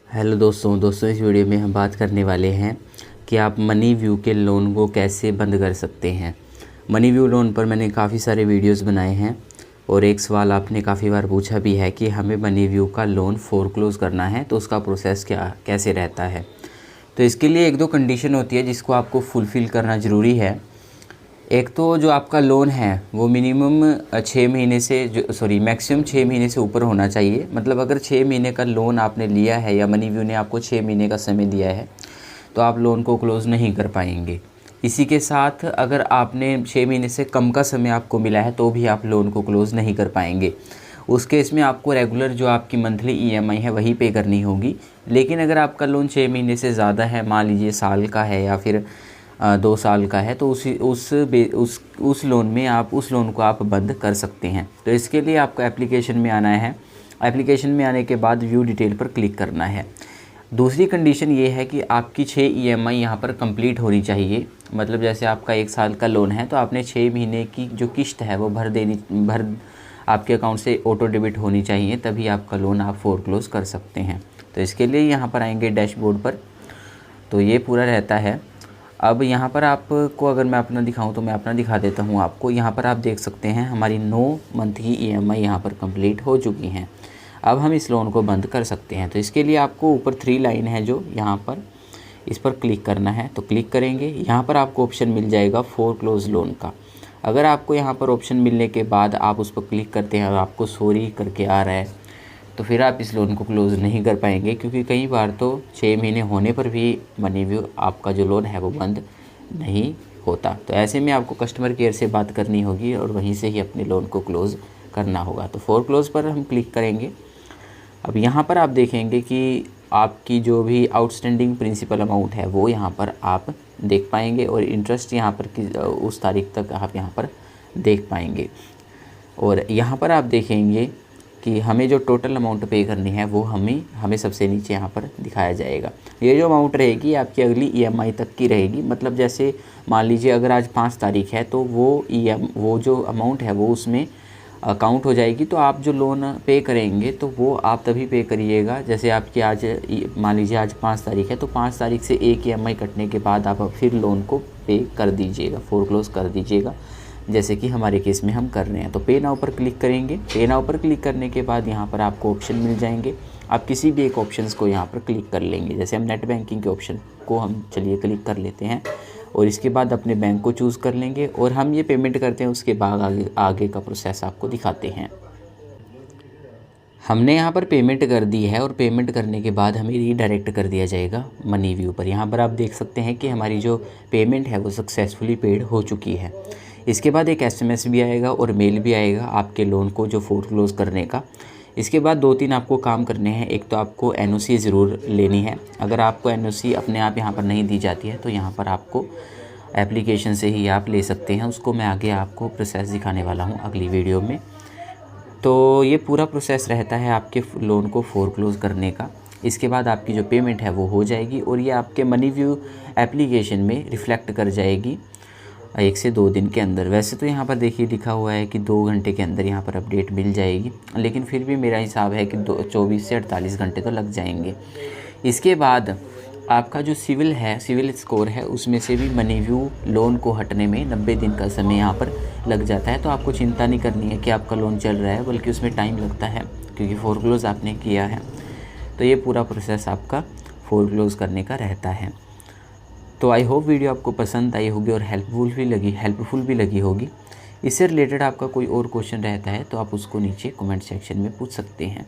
Hello दोस्तों इस video में हम बात करने वाले हैं कि आप मनी व्यू के लोन को कैसे बंद कर सकते हैं। मनी व्यू लोन पर मैंने काफ़ी सारे वीडियोस बनाए हैं और एक सवाल आपने काफ़ी बार पूछा भी है कि हमें मनी व्यू का लोन फोरक्लोज करना है तो उसका प्रोसेस कैसे रहता है। तो इसके लिए एक दो कंडीशन होती है जिसको आपको फुलफ़िल करना ज़रूरी है। एक तो जो आपका लोन है वो मिनिमम 6 महीने से मैक्सिमम 6 महीने से ऊपर होना चाहिए। मतलब अगर 6 महीने का लोन आपने लिया है या मनी व्यू ने आपको 6 महीने का समय दिया है तो आप लोन को क्लोज़ नहीं कर पाएंगे। इसी के साथ अगर आपने 6 महीने से कम का समय आपको मिला है तो भी आप लोन को क्लोज़ नहीं कर पाएंगे। उस केस में आपको रेगुलर जो आपकी मंथली ईएमआई है वही पे करनी होगी। लेकिन अगर आपका लोन 6 महीने से ज़्यादा है, मान लीजिए साल का है या फिर 2 साल का है, तो उस लोन में आप उस लोन को आप बंद कर सकते हैं। तो इसके लिए आपको एप्लीकेशन में आना है। एप्लीकेशन में आने के बाद व्यू डिटेल पर क्लिक करना है। दूसरी कंडीशन ये है कि आपकी 6 ईएमआई यहाँ पर कंप्लीट होनी चाहिए। मतलब जैसे आपका 1 साल का लोन है तो आपने 6 महीने की जो किस्त है वो भर आपके अकाउंट से ऑटो डेबिट होनी चाहिए, तभी आपका लोन आप फोरक्लोज कर सकते हैं। तो इसके लिए यहाँ पर आएंगे डैशबोर्ड पर, तो ये पूरा रहता है। अब यहाँ पर आपको अगर मैं अपना दिखाऊं तो मैं अपना दिखा देता हूँ आपको। यहाँ पर आप देख सकते हैं हमारी 9 मंथ की ईएमआई यहाँ पर कंप्लीट हो चुकी हैं। अब हम इस लोन को बंद कर सकते हैं। तो इसके लिए आपको ऊपर 3 लाइन है जो यहाँ पर, इस पर क्लिक करना है। तो क्लिक करेंगे, यहाँ पर आपको ऑप्शन मिल जाएगा फोरक्लोज लोन का। अगर आपको यहाँ पर ऑप्शन मिलने के बाद आप उस पर क्लिक करते हैं और आपको सॉरी करके आ रहा है तो फिर आप इस लोन को क्लोज़ नहीं कर पाएंगे, क्योंकि कई बार तो 6 महीने होने पर भी मनी व्यू आपका जो लोन है वो बंद नहीं होता। तो ऐसे में आपको कस्टमर केयर से बात करनी होगी और वहीं से ही अपने लोन को क्लोज़ करना होगा। तो फोरक्लोज पर हम क्लिक करेंगे। अब यहाँ पर आप देखेंगे कि आपकी जो भी आउटस्टैंडिंग प्रिंसिपल अमाउंट है वो यहाँ पर आप देख पाएंगे और इंटरेस्ट यहाँ पर उस तारीख तक आप यहाँ पर देख पाएंगे। और यहाँ पर आप देखेंगे कि हमें जो टोटल अमाउंट पे करनी है वो हमें सबसे नीचे यहाँ पर दिखाया जाएगा। ये जो अमाउंट रहेगी आपकी अगली ईएमआई तक की रहेगी। मतलब जैसे मान लीजिए अगर आज 5 तारीख है तो वो जो अमाउंट है वो उसमें काउंट हो जाएगी। तो आप जो लोन पे करेंगे तो वो आप तभी पे करिएगा, जैसे आपकी आज मान लीजिए आज 5 तारीख है तो 5 तारीख से एक ईएमआई कटने के बाद आप फिर लोन को पे कर दीजिएगा, फोरक्लोज कर दीजिएगा, जैसे कि हमारे केस में हम कर रहे हैं। तो पे नाउ पर क्लिक करेंगे। पे नाउ पर क्लिक करने के बाद यहाँ पर आपको ऑप्शन मिल जाएंगे। आप किसी भी एक ऑप्शंस को यहाँ पर क्लिक कर लेंगे। जैसे हम नेट बैंकिंग के ऑप्शन को हम चलिए क्लिक कर लेते हैं और इसके बाद अपने बैंक को चूज़ कर लेंगे और हम ये पेमेंट करते हैं। उसके बाद आगे का प्रोसेस आपको दिखाते हैं। हमने यहाँ पर पेमेंट कर दी है और पेमेंट करने के बाद हमें रीडायरेक्ट कर दिया जाएगा मनी व्यू पर। यहाँ पर आप देख सकते हैं कि हमारी जो पेमेंट है वो सक्सेसफुली पेड हो चुकी है। इसके बाद एक एसएमएस भी आएगा और मेल भी आएगा आपके लोन को जो फोरक्लोज करने का। इसके बाद 2-3 आपको काम करने हैं। एक तो आपको एनओसी ज़रूर लेनी है। अगर आपको एनओसी अपने आप यहाँ पर नहीं दी जाती है तो यहाँ पर आपको एप्लीकेशन से ही आप ले सकते हैं। उसको मैं आगे आपको प्रोसेस दिखाने वाला हूँ अगली वीडियो में। तो ये पूरा प्रोसेस रहता है आपके लोन को फोरक्लोज करने का। इसके बाद आपकी जो पेमेंट है वो हो जाएगी और ये आपके मनी व्यू एप्लीकेशन में रिफ़्लेक्ट कर जाएगी 1 से 2 दिन के अंदर। वैसे तो यहाँ पर देखिए लिखा हुआ है कि 2 घंटे के अंदर यहाँ पर अपडेट मिल जाएगी, लेकिन फिर भी मेरा हिसाब है कि 24 से 48 घंटे तो लग जाएंगे। इसके बाद आपका जो सिविल स्कोर है उसमें से भी मनी व्यू लोन को हटने में 90 दिन का समय यहाँ पर लग जाता है। तो आपको चिंता नहीं करनी है कि आपका लोन चल रहा है, बल्कि उसमें टाइम लगता है क्योंकि फोरक्लोज आपने किया है। तो ये पूरा प्रोसेस आपका फोरक्लोज करने का रहता है। तो आई होप वीडियो आपको पसंद आई होगी और हेल्पफुल भी लगी होगी। इससे रिलेटेड आपका कोई और क्वेश्चन रहता है तो आप उसको नीचे कमेंट सेक्शन में पूछ सकते हैं।